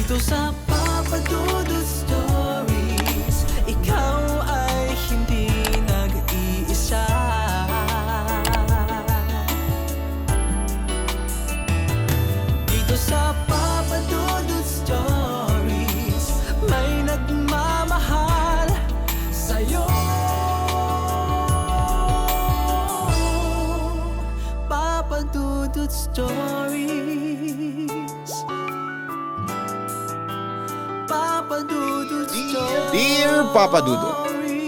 Dito sa Papa Dudut Stories, ikaw ay hindi nag-iisa. Dito sa Papa Dudut Stories, may nagmamahal sa'yo. Papa Dudut Stories, Papa Dudut Stories. Dear Papa Dudut,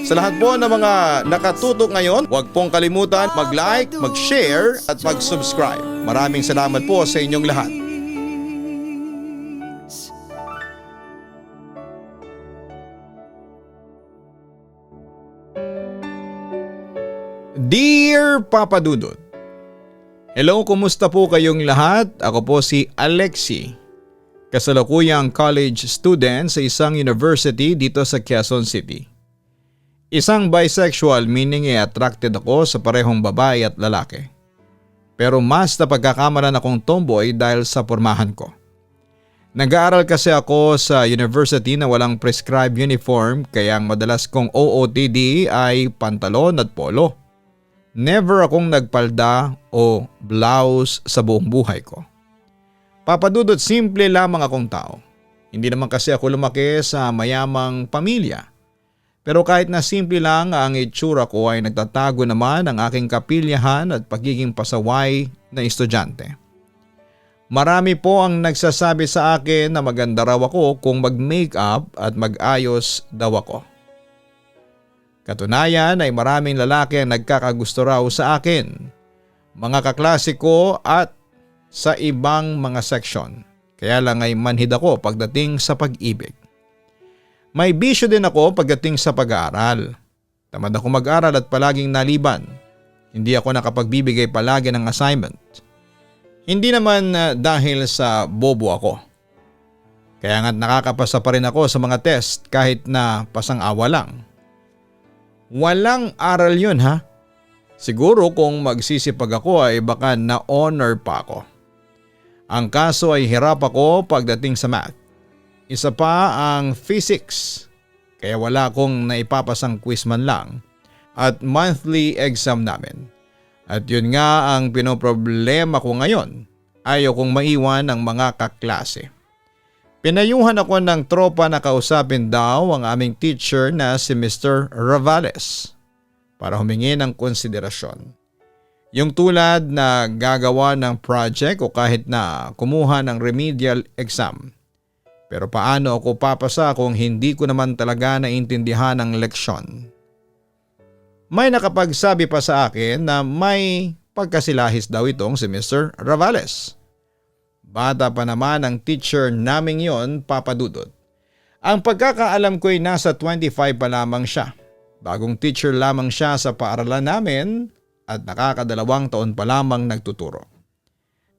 sa lahat po ng mga nakatutok ngayon, huwag pong kalimutan mag-like, mag-share at mag-subscribe. Maraming salamat po sa inyong lahat. Dear Papa Dudut, hello, kumusta po kayong lahat? Ako po si Alexi, kasalukuyang college student sa isang university dito sa Quezon City. Isang bisexual, meaning attracted ako sa parehong babae at lalaki. Pero mas napagkakamalan akong tomboy dahil sa pormahan ko. Nag-aaral kasi ako sa university na walang prescribed uniform, kaya ang madalas kong OOTD ay pantalon at polo. Never akong nagpalda o blouse sa buong buhay ko. Papa Dudut, simple lamang akong tao. Hindi naman kasi ako lumaki sa mayamang pamilya. Pero kahit na simple lang ang itsura ko ay nagtatago naman ang aking kapilyahan at pagiging pasaway na estudyante. Marami po ang nagsasabi sa akin na maganda raw ako kung mag-makeup at mag-ayos daw ako. Katunayan ay maraming lalaki ang nagkakagusto raw sa akin, mga kaklase ko at sa ibang mga seksyon. Kaya lang ay manhid ako pagdating sa pag-ibig. May bisyo din ako pagdating sa pag-aaral. Tamad ako mag-aral at palaging naliban. Hindi ako nakapagbibigay palagi ng assignment. Hindi naman dahil sa bobo ako. Kaya nga't nakakapasa pa rin ako sa mga test kahit na pasang-awa lang. Walang aral yun ha. Siguro kung magsisipag ako ay baka na-honor pa ako. Ang kaso ay hirap ako pagdating sa math. Isa pa ang physics, kaya wala akong naipapasang quiz man lang at monthly exam namin. At yun nga ang pinoproblema ko ngayon, ayaw kong maiwan ang mga kaklase. Pinayuhan ako ng tropa na kausapin daw ang aming teacher na si Mr. Ravales para humingi ng konsiderasyon. Yung tulad na gagawa ng project o kahit na kumuha ng remedial exam. Pero paano ako papasa kung hindi ko naman talaga naintindihan ang leksyon? May nakapagsabi pa sa akin na may pagkasilahis daw itong si Mr. Ravales. Bata pa naman ang teacher naming yon, Papa Dudut. Ang pagkakaalam ko ay nasa 25 pa lamang siya. Bagong teacher lamang siya sa paaralan namin at nakakadalawang taon pa lamang nagtuturo.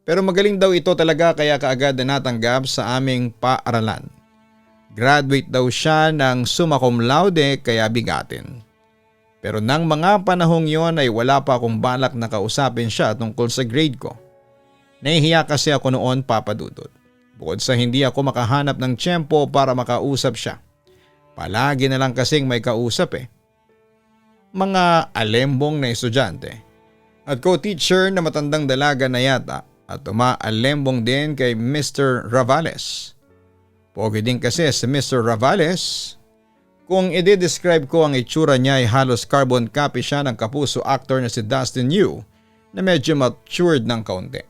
Pero magaling daw ito talaga kaya kaagad na natanggap sa aming paaralan. Graduate daw siya ng summa cum laude kaya bigatin. Pero nang mga panahong yon ay wala pa akong balak na kausapin siya tungkol sa grade ko. Nahihiya kasi ako noon, Papa Dudut. Bukod sa hindi ako makahanap ng tiyempo para makausap siya. Palagi na lang kasing may kausap Mga alembong na estudyante. At co-teacher na matandang dalaga na yata. At umaalembong din kay Mr. Ravales. Pogi din kasi si Mr. Ravales. Kung i-describe ko ang itsura niya ay halos carbon copy siya ng kapuso actor na si Dustin Yu na medyo matured ng kaunti.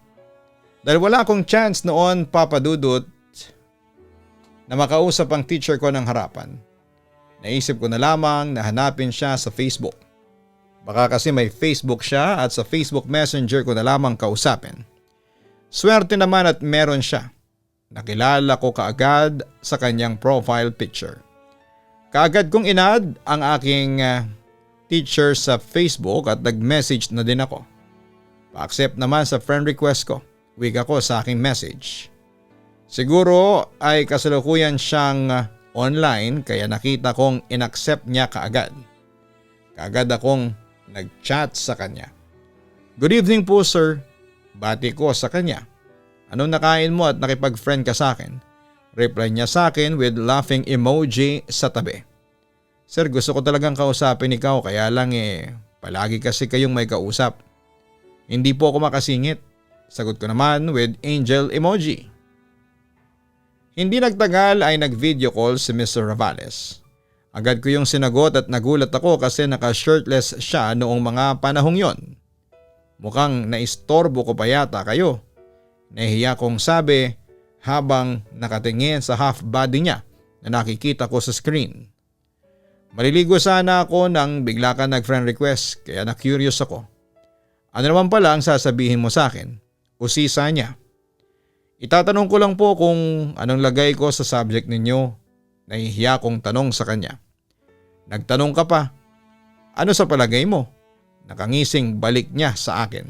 Dahil wala akong chance noon, Papa Dudut, na makausap ang teacher ko ng harapan. Naisip ko na lamang na hanapin siya sa Facebook. Baka kasi may Facebook siya at sa Facebook Messenger ko na lamang kausapin. Swerte naman at meron siya. Nakilala ko kaagad sa kanyang profile picture. Kaagad kong inad ang aking teacher sa Facebook at nag-message na din ako. Pa-accept naman sa friend request ko. Wig ako sa aking message. Siguro ay kasalukuyan siyang online kaya nakita kong inaccept niya kaagad. Kaagad akong nag-chat sa kanya. Good evening po sir. Bati ko sa kanya. Anong nakain mo at nakipag-friend ka sa akin? Reply niya sa akin with laughing emoji sa tabi. Sir, gusto ko talagang kausapin ikaw kaya lang palagi kasi kayong may kausap. Hindi po ako makasingit. Sagot ko naman with angel emoji. Hindi nagtagal ay nag-video call si Mr. Ravales. Agad ko yung sinagot at nagulat ako kasi naka-shirtless siya noong mga panahong yon. Mukhang naistorbo ko pa yata kayo. Nahihiya kong sabi habang nakatingin sa half body niya na nakikita ko sa screen. Maliligo sana ako nang bigla ka nag-friend request kaya na-curious ako. Ano naman pala ang sasabihin mo sa akin? Usisa niya. Itatanong ko lang po kung anong lagay ko sa subject ninyo. Nahihiya kong tanong sa kanya. Nagtanong ka pa. Ano sa palagay mo? Nakangising balik niya sa akin.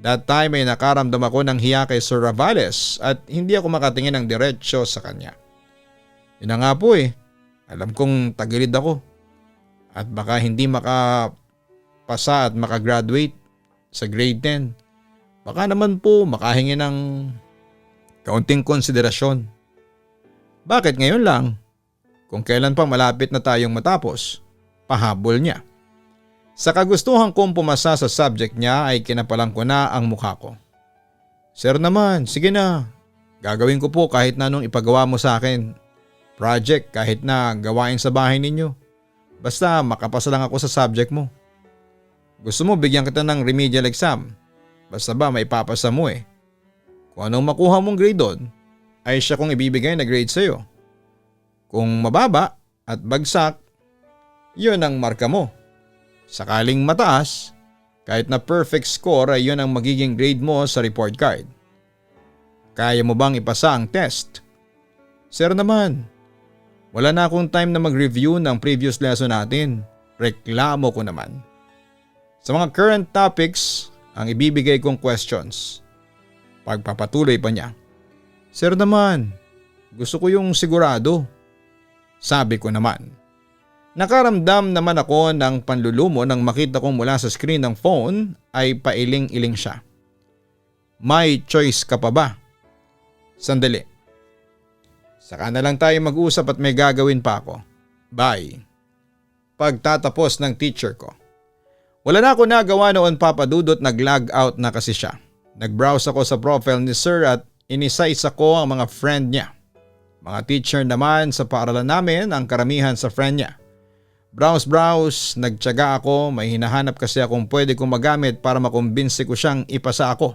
That time ay nakaramdam ako ng hiya kay Sir Ravales at hindi ako makatingin ng diretsyo sa kanya. Yun na nga po Alam kong tagilid ako at baka hindi makapasa at makagraduate sa grade 10. Baka naman po makahingi ng kaunting konsiderasyon. Bakit ngayon lang? Kung kailan pa malapit na tayong matapos, pahabol niya. Sa kagustuhan kong pumasa sa subject niya ay kinapalang ko na ang mukha ko. Sir naman, sige na. Gagawin ko po kahit na anong ipagawa mo sa akin. Project kahit na gawain sa bahay ninyo. Basta makapasa lang ako sa subject mo. Gusto mo bigyan kita ng remedial exam. Basta ba maipapasa mo Kung anong makuha mong grade doon, ay siya kong ibibigay na grade sa'yo. Kung mababa at bagsak, yun ang marka mo. Sakaling mataas, kahit na perfect score ay yun ang magiging grade mo sa report card. Kaya mo bang ipasa ang test? Sir naman, wala na akong time na mag-review ng previous lesson natin. Reklamo ko naman. Sa mga current topics, ang ibibigay kong questions. Pagpapatuloy pa niya. Sir naman, gusto ko yung sigurado. Sabi ko naman. Nakaramdam naman ako ng panlulumo nang makita kong mula sa screen ng phone ay pailing-iling siya. May choice ka pa ba? Sandali. Saka na lang tayo mag-usap at may gagawin pa ako. Bye. Pagtatapos ng teacher ko. Wala na ako nagawa noon papadudot, nag-log out na kasi siya. Nag-browse ako sa profile ni Sir at inisa-isa ko ang mga friend niya. Mga teacher naman sa paaralan namin ang karamihan sa friend niya. Browse, nagtiyaga ako, may hinahanap kasi akong pwede kong magamit para makumbinsi ko siyang ipasa ako.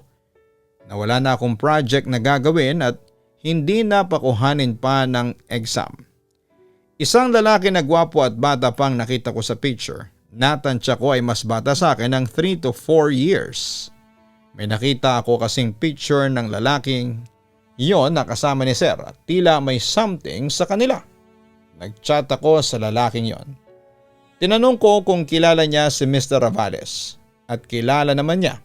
Nawala na akong project na gagawin at hindi na pakuhanin pa ng exam. Isang lalaki na gwapo at bata pang nakita ko sa picture. Natansya ko ay mas bata sa akin ng 3 to 4 years. May nakita ako kasing picture ng lalaking iyon na kasama ni Sir at tila may something sa kanila. Nagchat ako sa lalaking yon. Tinanong ko kung kilala niya si Mr. Ravales at kilala naman niya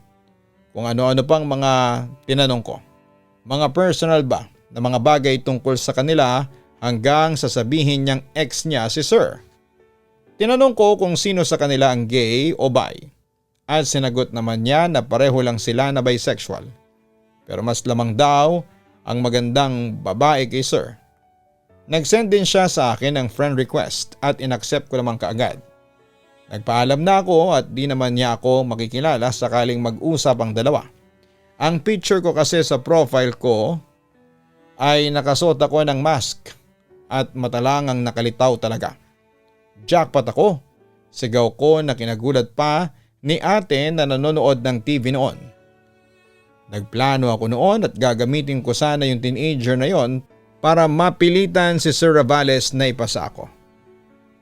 kung ano-ano pang mga tinanong ko. Mga personal ba na mga bagay tungkol sa kanila hanggang sasabihin niyang ex niya si Sir. Tinanong ko kung sino sa kanila ang gay o bi at sinagot naman niya na pareho lang sila na bisexual. Pero mas lamang daw ang magandang babae kay Sir. Nag-send din siya sa akin ng friend request at inaccept ko naman kaagad. Nagpaalam na ako at di naman niya ako makikilala sakaling mag-usap ang dalawa. Ang picture ko kasi sa profile ko ay nakasuot ako ng mask at mata lang ang nakalitaw talaga. Jackpot ako. Sigaw ko na kinagulat pa ni ate na nanonood ng TV noon. Nagplano ako noon at gagamitin ko sana yung teenager na yon para mapilitan si Sir Ravales na ipasa ako.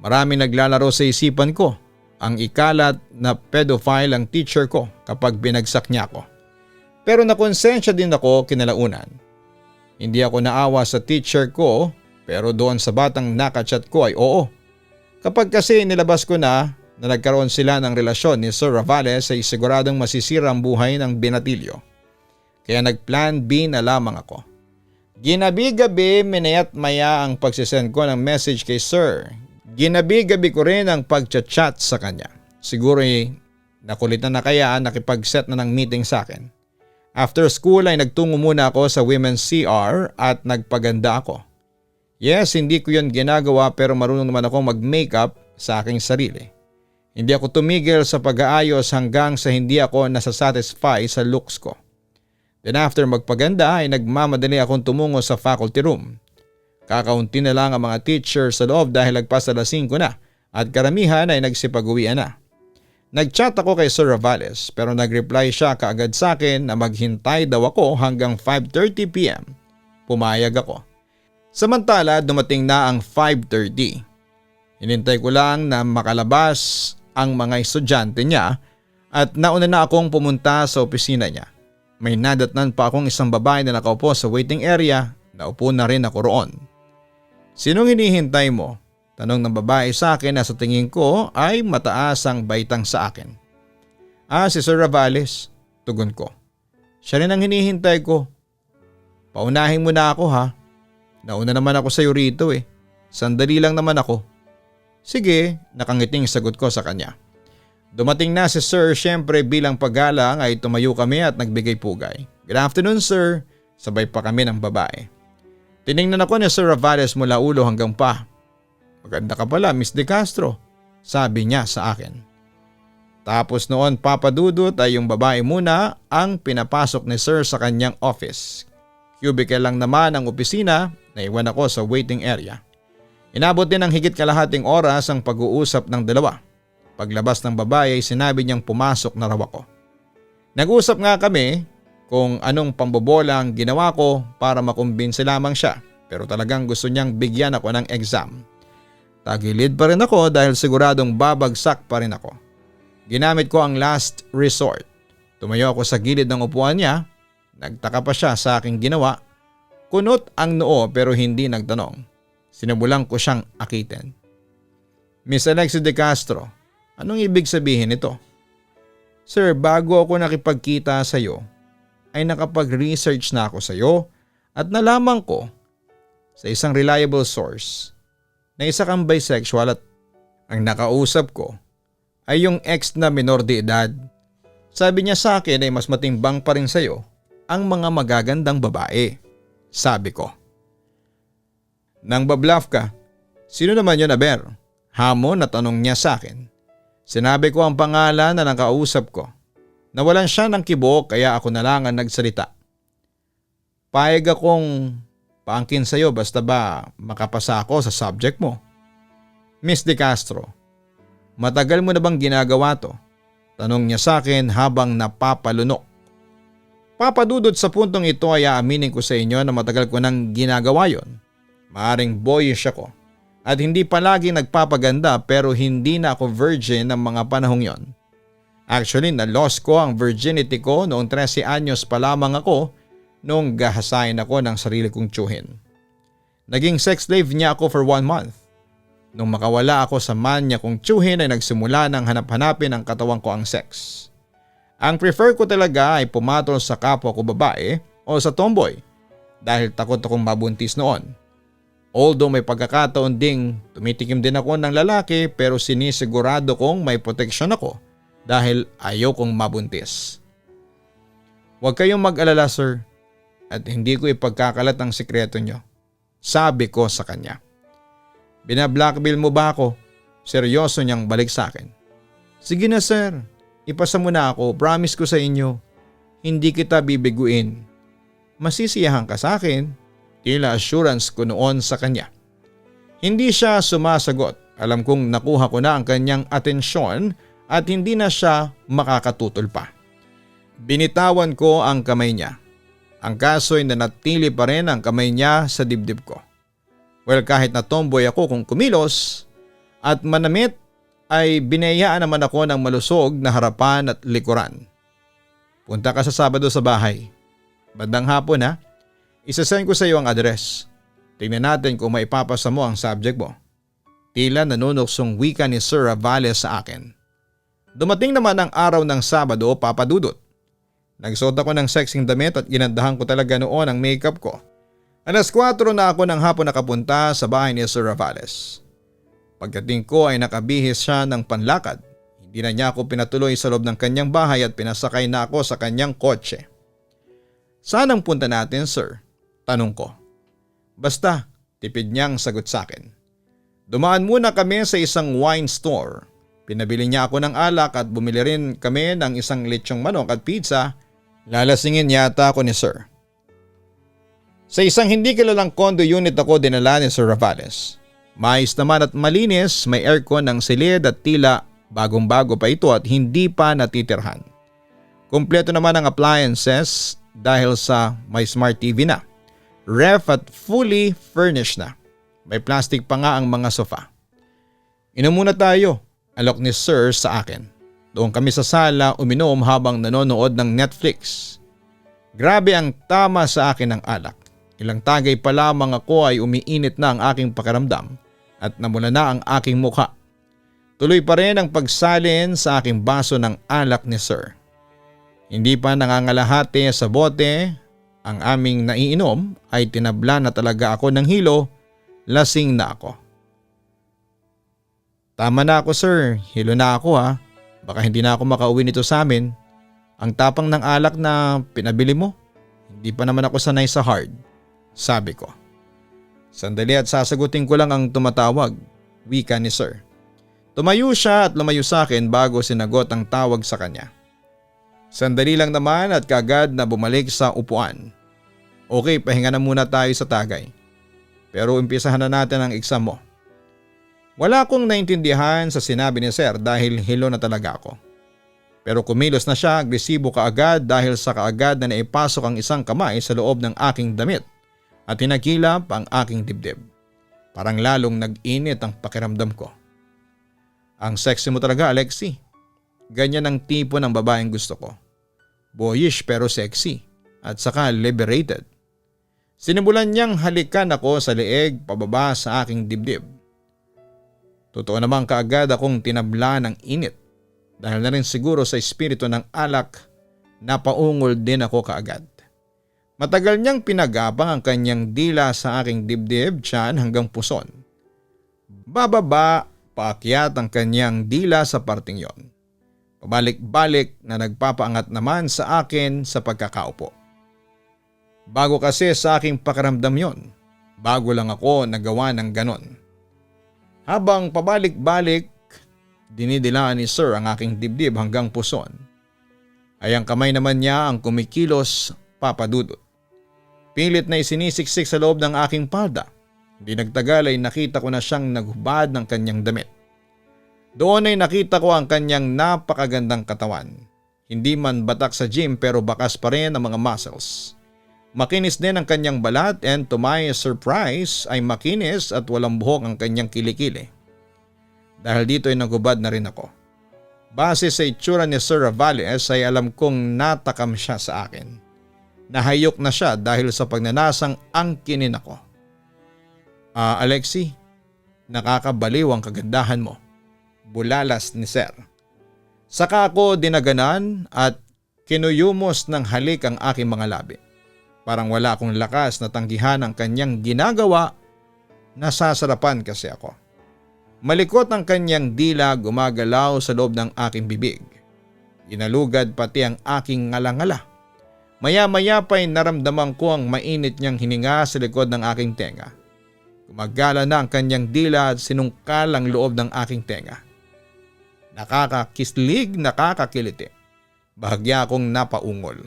Maraming naglalaro sa isipan ko. Ang ikalat na pedophile ang teacher ko kapag binagsak niya ako. Pero nakonsensya din ako kinalaunan. Hindi ako naawa sa teacher ko pero doon sa batang nakachat ko ay oo. Kapag kasi nilabas ko na nagkaroon sila ng relasyon ni Sir Ravales ay siguradong masisira ang buhay ng binatilyo. Kaya nagplan B na lamang ako. Ginabi-gabi minayat maya ang pagsisend ko ng message kay Sir. Ginabi-gabi ko rin ang pagchat-chat sa kanya. Siguro nakulitan na kaya nakipag-set na ng meeting sa akin. After school ay nagtungo muna ako sa women's CR at nagpaganda ako. Yes, hindi ko yun ginagawa pero marunong naman akong mag-makeup sa aking sarili. Hindi ako tumigil sa pag-aayos hanggang sa hindi ako nasasatisfy sa looks ko. Then after magpaganda ay nagmamadali akong tumungo sa faculty room. Kakaunti na lang ang mga teacher sa loob dahil lagpas alas 5 na at karamihan ay nagsipag-uwian na. Nag-chat ako kay Sir Ravales pero nag-reply siya kaagad sa akin na maghintay daw ako hanggang 5:30 p.m. Pumayag ako. Samantala dumating na ang 5:30. Hinintay ko lang na makalabas ang mga estudyante niya at nauna na akong pumunta sa opisina niya. May nadatnan pa akong isang babae na nakaupo sa waiting area, naupo na rin ako roon. Sinong hinihintay mo? Tanong ng babae sa akin na sa tingin ko ay mataas ang baitang sa akin. Si Sir Ravales, tugon ko. Siya rin ang hinihintay ko. Paunahin mo na ako ha. Nauna naman ako sa iyo rito eh. Sandali lang naman ako. Sige, nakangiting sagot ko sa kanya. Dumating na si Sir, syempre bilang paggalang ay tumayo kami at nagbigay pugay. Good afternoon sir, sabay pa kami ng babae. Tiningnan ako ni Sir Ravales mula ulo hanggang pa. Maganda ka pala Miss De Castro, sabi niya sa akin. Tapos noon papadudot ay yung babae muna ang pinapasok ni Sir sa kanyang office. Cubicle lang naman ang opisina, naiwan ako sa waiting area. Inabot din ng higit kalahating oras ang pag-uusap ng dalawa. Paglabas ng babae ay sinabi niyang pumasok na raw ako. Nag-usap nga kami kung anong pambobola ang ginawa ko para makumbinsi lamang siya pero talagang gusto niyang bigyan ako ng exam. Tagilid pa rin ako dahil siguradong babagsak pa rin ako. Ginamit ko ang last resort. Tumayo ako sa gilid ng upuan niya. Nagtaka pa siya sa aking ginawa. Kunot ang noo pero hindi nagtanong. Sinubulan ko siyang akitin. Miss Alexis De Castro, anong ibig sabihin nito? Sir, bago ako nakipagkita sa iyo, ay nakapag-research na ako sa iyo at nalaman ko sa isang reliable source na isa kang bisexual at ang nakausap ko ay yung ex na minor de edad. Sabi niya sa akin ay mas matimbang pa rin sa iyo ang mga magagandang babae. Sabi ko. Nang babluff ka, sino naman yun Aber? Hamon na tanong niya sa akin. Sinabi ko ang pangalan na nakausap ko. Nawalan siya ng kibo kaya ako na lang ang nagsalita. Payag akong paangkin sa iyo basta ba makapasa ako sa subject mo. Miss De Castro, matagal mo na bang ginagawa to? Tanong niya sa akin habang napapalunok. Papadudod sa puntong ito ay aaminin ko sa inyo na matagal ko nang ginagawa yon. Maaring boyish ako at hindi palagi nagpapaganda pero hindi na ako virgin ng mga panahong yon. Actually, na-lost ko ang virginity ko noong 13 anyos pa lamang ako noong gahasain ako ng sarili kong tiyuhin. Naging sex slave niya ako for 1 month. Nung makawala ako sa man niya kong tiyuhin ay nagsimula ng hanap-hanapin ang katawan ko ang sex. Ang prefer ko talaga ay pumatol sa kapwa ko babae o sa tomboy dahil takot akong mabuntis noon. Although may pagkakataon ding tumitikim din ako ng lalaki pero sinisigurado kong may proteksyon ako dahil ayaw kong mabuntis. Huwag kayong mag-alala sir at hindi ko ipagkakalat ang sikreto nyo. Sabi ko sa kanya. Binablackmail mo ba ako? Seryoso niyang balik sa akin. Sige na sir, ipasa mo na ako, promise ko sa inyo. Hindi kita bibiguin. Masisiyahan ka sa akin. Tila assurance ko noon sa kanya. Hindi siya sumasagot. Alam kong nakuha ko na ang kanyang atensyon at hindi na siya makakatutol pa. Binitawan ko ang kamay niya. Ang kaso'y nanatili pa rin ang kamay niya sa dibdib ko. Well, kahit na tomboy ako kung kumilos at manamit ay binayaan naman ako ng malusog na harapan at likuran. Punta ka sa Sabado sa bahay. Bandang hapon ha. Isasend ko sa iyo ang address. Tingnan natin kung maipapasa mo ang subject mo. Tila nanunuksong wika ni Sir Ravales sa akin. Dumating naman ang araw ng Sabado, papadudot. Nagsuot ako ng sexing damit at ginandahan ko talaga noon ang makeup ko. Alas 4 na ako ng hapon nakapunta sa bahay ni Sir Ravales. Pagdating ko ay nakabihis siya ng panlakad. Hindi na niya ako pinatuloy sa loob ng kanyang bahay at pinasakay na ako sa kanyang kotse. Saan ang punta natin, sir? Tanong ko. Basta, tipid niyang sagot sa akin. Dumaan muna kami sa isang wine store. Pinabili niya ako ng alak at bumili rin kami ng isang lechong manok at pizza. Lalasingin yata ako ni sir. Sa isang hindi kilalang condo unit ako dinala ni Sir Ravales. Maayos naman at malinis, may aircon ng silid at tila bagong-bago pa ito at hindi pa natitirhan. Kumpleto naman ang appliances dahil sa may smart TV na. Ref at fully furnished na. May plastic pa nga ang mga sofa. Inom muna tayo, alok ni Sir sa akin. Doon kami sa sala uminom habang nanonood ng Netflix. Grabe ang tama sa akin ng alak. Ilang tagay pa lamang ako ay umiinit na ang aking pakiramdam at namula na ang aking mukha. Tuloy pa rin ang pagsalin sa aking baso ng alak ni Sir. Hindi pa nangangalahati sa bote ang aming naiinom ay tinabla na talaga ako ng hilo, lasing na ako. Tama na ako sir, hilo na ako ha. Baka hindi na ako makauwi nito sa amin. Ang tapang ng alak na pinabili mo, hindi pa naman ako sanay sa hard, sabi ko. Sandali at sasagutin ko lang ang tumatawag, wika ni Sir. Tumayo siya at lumayo sa akin bago sinagot ang tawag sa kanya. Sandali lang naman at kagad na bumalik sa upuan. Okay, pahinga na muna tayo sa tagay. Pero umpisahan na natin ang exam mo. Wala akong naintindihan sa sinabi ni Sir dahil hilo na talaga ako. Pero kumilos na siya, agresibo kaagad dahil sa kaagad na naipasok ang isang kamay sa loob ng aking damit at tinagilap ang aking dibdib. Parang lalong nag-init ang pakiramdam ko. Ang sexy mo talaga, Alexi. Ganyan ang tipo ng babaeng gusto ko. Boyish pero sexy at saka liberated. Sinimulan niyang halikan ako sa leeg pababa sa aking dibdib. Totoo namang kaagad akong tinabla ng init dahil na rin siguro sa espiritu ng alak napaungol din ako kaagad. Matagal niyang pinagapang ang kanyang dila sa aking dibdib, tiyan hanggang puson. Bababa, paakyat ang kanyang dila sa parting yon. Pabalik-balik na nagpapaangat naman sa akin sa pagkakaupo. Bago kasi sa aking pakiramdam yon, bago lang ako nagawa ng ganon. Habang pabalik-balik, dinidilaan ni Sir ang aking dibdib hanggang puson. Ay ang kamay naman niya ang kumikilos papadudot. Pilit na isinisiksik sa loob ng aking palda. Hindi nagtagal ay nakita ko na siyang naghubad ng kanyang damit. Doon ay nakita ko ang kanyang napakagandang katawan. Hindi man batak sa gym pero bakas pa rin ang mga muscles. Makinis din ang kanyang balat and to my surprise ay makinis at walang buhok ang kanyang kilikili. Dahil dito ay naghubad na rin ako. Base sa itsura ni Sir Ravales ay alam kong natakam siya sa akin. Nahayok na siya dahil sa pagnanasang angkinin ako. Alexi, nakakabaliw ang kagandahan mo. Bulalas ni Sir. Saka ako dinaganan at kinuyumos ng halik ang aking mga labi. Parang wala akong lakas na tanggihan ang kanyang ginagawa, nasasarapan kasi ako. Malikot ang kanyang dila gumagalaw sa loob ng aking bibig. Inalugad pati ang aking ngala-ngala. Maya-maya pa'y naramdaman ko ang mainit niyang hininga sa likod ng aking tenga. Gumagala na ang kanyang dila at sinungkal ang loob ng aking tenga. Nakakakislig, nakakakiliti. Bahagya akong napaungol.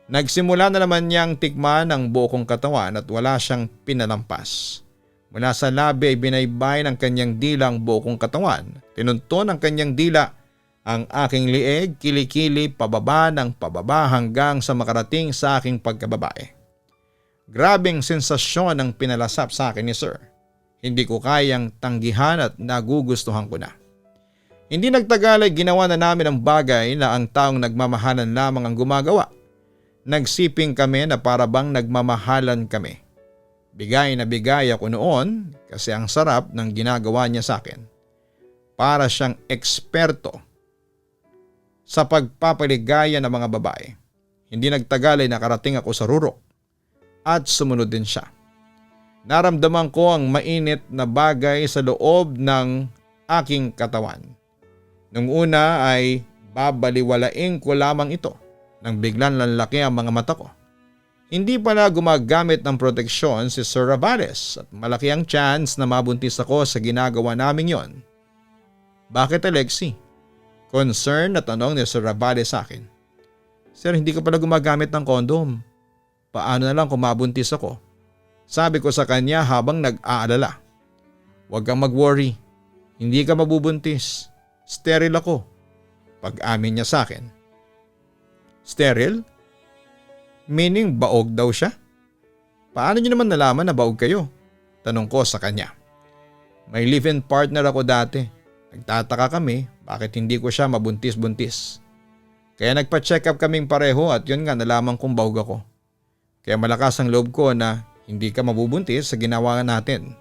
Nagsimula na naman niyang tikman ang buo kong katawan at wala siyang pinalampas. Mula sa labi ay binaybay ng kanyang dila ang buo kong katawan. Tinunton ng kanyang dila ang aking lieg, kilikili pababa ng pababa hanggang sa makarating sa aking pagkababae. Grabeng sensasyon ang pinalasap sa akin ni Sir. Hindi ko kayang tanggihan at nagugustuhan ko na. Hindi nagtagal ay ginawa na namin ang bagay na ang taong nagmamahalan lamang ang gumagawa. Nagsiping kami na parabang nagmamahalan kami. Bigay na bigay ako noon kasi ang sarap ng ginagawa niya sa akin. Para siyang eksperto sa pagpapaligaya ng mga babae. Hindi nagtagal ay nakarating ako sa rurok at sumunod din siya. Naramdaman ko ang mainit na bagay sa loob ng aking katawan. Nung una ay babaliwalain ko lamang ito nang biglang lalaki ang mga mata ko. Hindi pala gumagamit ng proteksyon si Sir Ravales at malaki ang chance na mabuntis ako sa ginagawa naming yon. Bakit, Alexi? Concern na tanong ni Sir Ravales sa akin. Sir, hindi ka pala gumagamit ng kondom. Paano na lang kung mabuntis ako? Sabi ko sa kanya habang nag-aalala. Huwag kang mag-worry. Hindi ka mabubuntis. Sterile ako. Pag-amin niya sa akin. Sterile? Meaning baog daw siya? Paano niyo naman nalaman na baog kayo? Tanong ko sa kanya. May live-in partner ako dati. Nagtataka kami bakit hindi ko siya mabuntis-buntis. Kaya nagpa-check up kaming pareho at yun nga nalaman kong baog ako. Kaya malakas ang loob ko na hindi ka mabubuntis sa ginawa natin.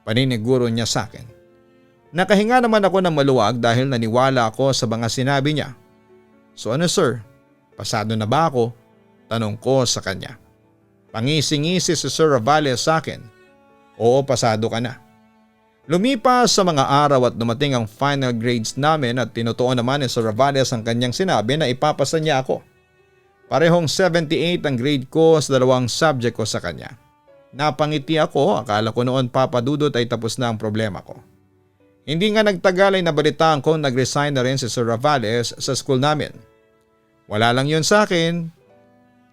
Paniniguro niya sa akin. Nakahinga naman ako ng maluwag dahil naniwala ako sa mga sinabi niya. So ano sir? Pasado na ba ako? Tanong ko sa kanya. Pangisi-ngisi si Sir Ravales sa akin. Oo, pasado ka na. Lumipas sa mga araw at dumating ang final grades namin at tinutuon naman ni Sir Ravales ang kanyang sinabi na ipapasa niya ako. Parehong 78 ang grade ko sa 2 subject ko sa kanya. Napangiti ako, akala ko noon papadudot ay tapos na ang problema ko. Hindi nga nagtagal ay nabalitaan kong nag-resign na rin si Sir Ravales sa school namin. Wala lang yun sa akin.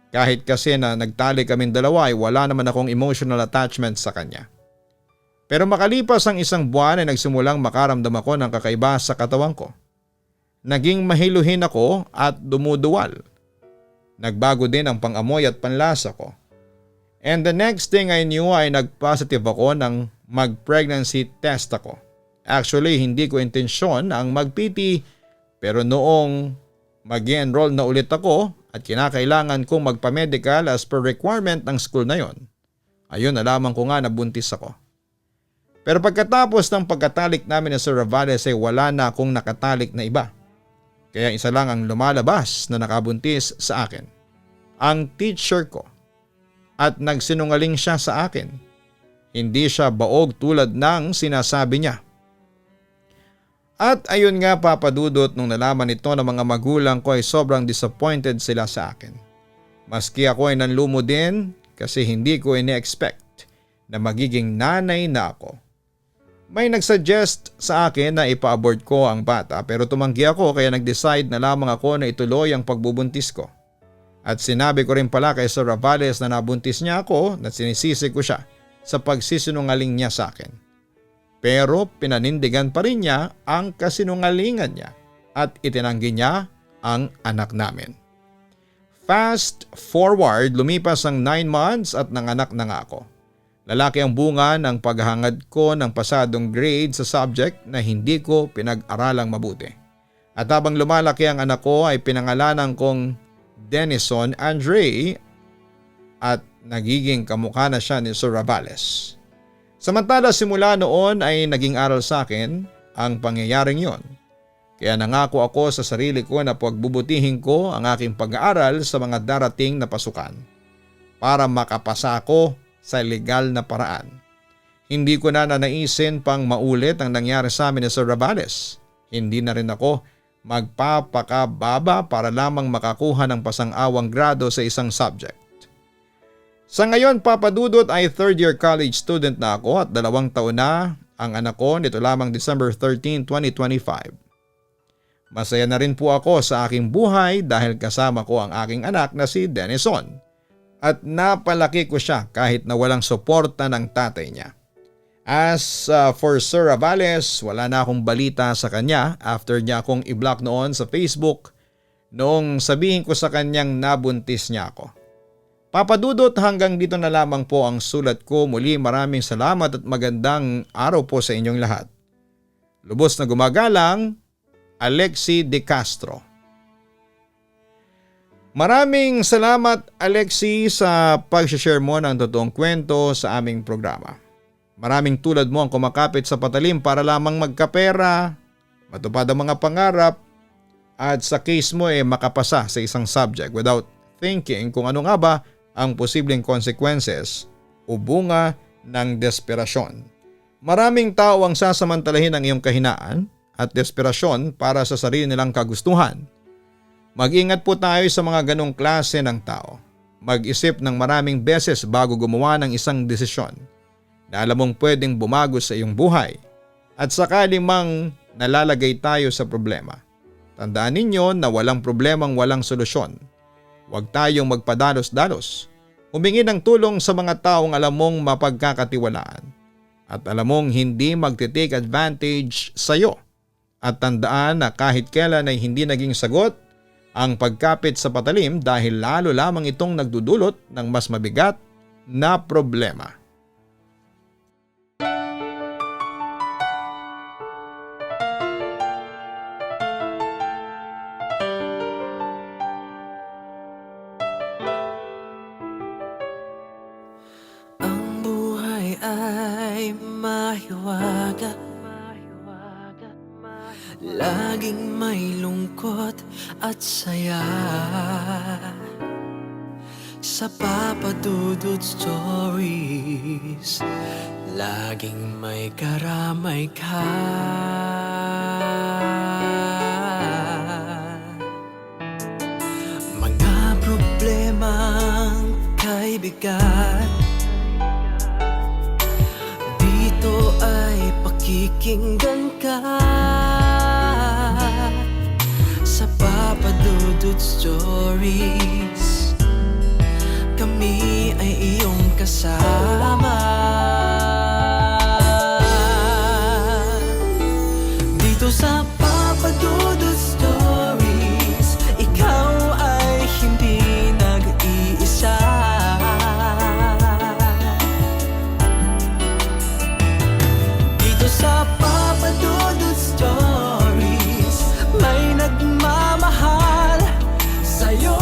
Kahit kasi na nagtali kaming dalawa ay wala naman akong emotional attachment sa kanya. Pero makalipas ang 1 buwan ay nagsimulang makaramdam ako ng kakaiba sa katawan ko. Naging mahiluhin ako at dumuduwal. Nagbago din ang pangamoy at panlasa ko. And the next thing I knew ay nag-positive ako ng mag-pregnancy test ako. Actually hindi ko intensyon ang mag-PT pero noong mag-enroll na ulit ako at kinakailangan kong magpa-medical as per requirement ng school na yon. Ayun, nalaman ko nga na buntis ako. Pero pagkatapos ng pagkatalik namin ni Sir Ravales ay wala na akong nakatalik na iba. Kaya isa lang ang lumalabas na nakabuntis sa akin. Ang teacher ko. At nagsinungaling siya sa akin. Hindi siya baog tulad ng sinasabi niya. At ayun nga papadudot nung nalaman ito ng mga magulang ko ay sobrang disappointed sila sa akin. Maski ako ay nanlumo din kasi hindi ko ini-expect na magiging nanay na ako. May nagsuggest sa akin na ipa-abort ko ang bata pero tumanggi ako kaya nag-decide na lamang ako na ituloy ang pagbubuntis ko. At sinabi ko rin pala kay Sir Ravales na nabuntis niya ako na sinisisi ko siya sa pagsisinungaling niya sa akin. Pero pinanindigan pa rin niya ang kasinungalingan niya at itinanggi niya ang anak namin. Fast forward, lumipas ang 9 months at nanganak na nga ako. Lalaki ang bunga ng paghahangad ko ng pasadong grade sa subject na hindi ko pinag-aralang mabuti. At habang lumalaki ang anak ko ay pinangalanan kong Denison Andre at nagiging kamukha na siya ni Sir Ravales. Samantala simula noon ay naging aral sa akin ang pangyayaring yon. Kaya nangako ako sa sarili ko na pagbubutihin ko ang aking pag-aaral sa mga darating na pasukan para makapasa ako sa legal na paraan. Hindi ko na nanaisin pang maulit ang nangyari sa amin ni Sir Ravales. Hindi na rin ako magpapakababa para lamang makakuha ng pasang-awang grado sa isang subject. Sa ngayon papadudot ay 3rd year college student na ako at 2 taon na ang anak ko nito lamang December 13, 2025. Masaya na rin po ako sa aking buhay dahil kasama ko ang aking anak na si Denison at napalaki ko siya kahit na walang suporta ng tatay niya. As for Sir Ravales, wala na akong balita sa kanya after niya akong i-block noon sa Facebook noong sabihin ko sa kanyang nabuntis niya ako. Papadudot hanggang dito na lamang po ang sulat ko. Muli maraming salamat at magandang araw po sa inyong lahat. Lubos na gumagalang, Alexi De Castro. Maraming salamat Alexi sa pag-share mo ng totoong kwento sa aming programa. Maraming tulad mo ang kumakapit sa patalim para lamang magkapera, matupad ang mga pangarap at sa case mo makapasa sa isang subject without thinking kung ano nga ba ang posibleng consequences o bunga ng desperasyon. Maraming tao ang sasamantalahin ang iyong kahinaan at desperasyon para sa sarili nilang kagustuhan. Mag-ingat po tayo sa mga ganong klase ng tao. mag-isip ng maraming beses bago gumawa ng isang desisyon na alam mong pwedeng bumago sa iyong buhay at sakali mang nalalagay tayo sa problema. Tandaan ninyo na walang problemang walang solusyon. Huwag tayong magpadalos-dalos. Humingi ng tulong sa mga taong alam mong mapagkakatiwalaan at alam mong hindi magte-take advantage sa iyo. At tandaan na kahit kailan ay hindi naging sagot ang pagkapit sa patalim dahil lalo lamang itong nagdudulot ng mas mabigat na problema. Ang buhay ay mahiwaga, laging may lungkot at saya. Sa Papa Dudut Stories, laging may karamay ka. Mga problemang kay bigat, dito ay pakikinggan ka. Sa Papa Dudut Stories, kami ay iyong kasama. Dito sa Papa Dudut Stories, ikaw ay hindi nag-iisa. Dito sa Papa Dudut Stories, may nagmamahal sa'yo.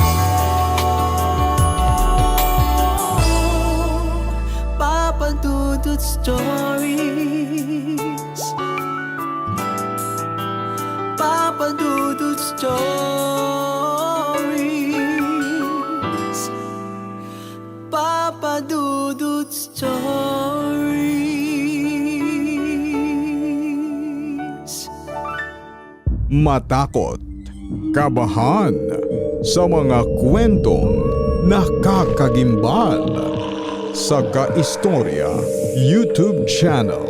Papa Dudut Stories, Papa Dudut Stories, Papa Dudut Stories. Matakot, kabahan sa mga kwentong nakakagimbal sa Kaistorya YouTube channel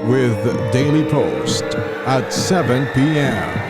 with daily post at 7 p.m.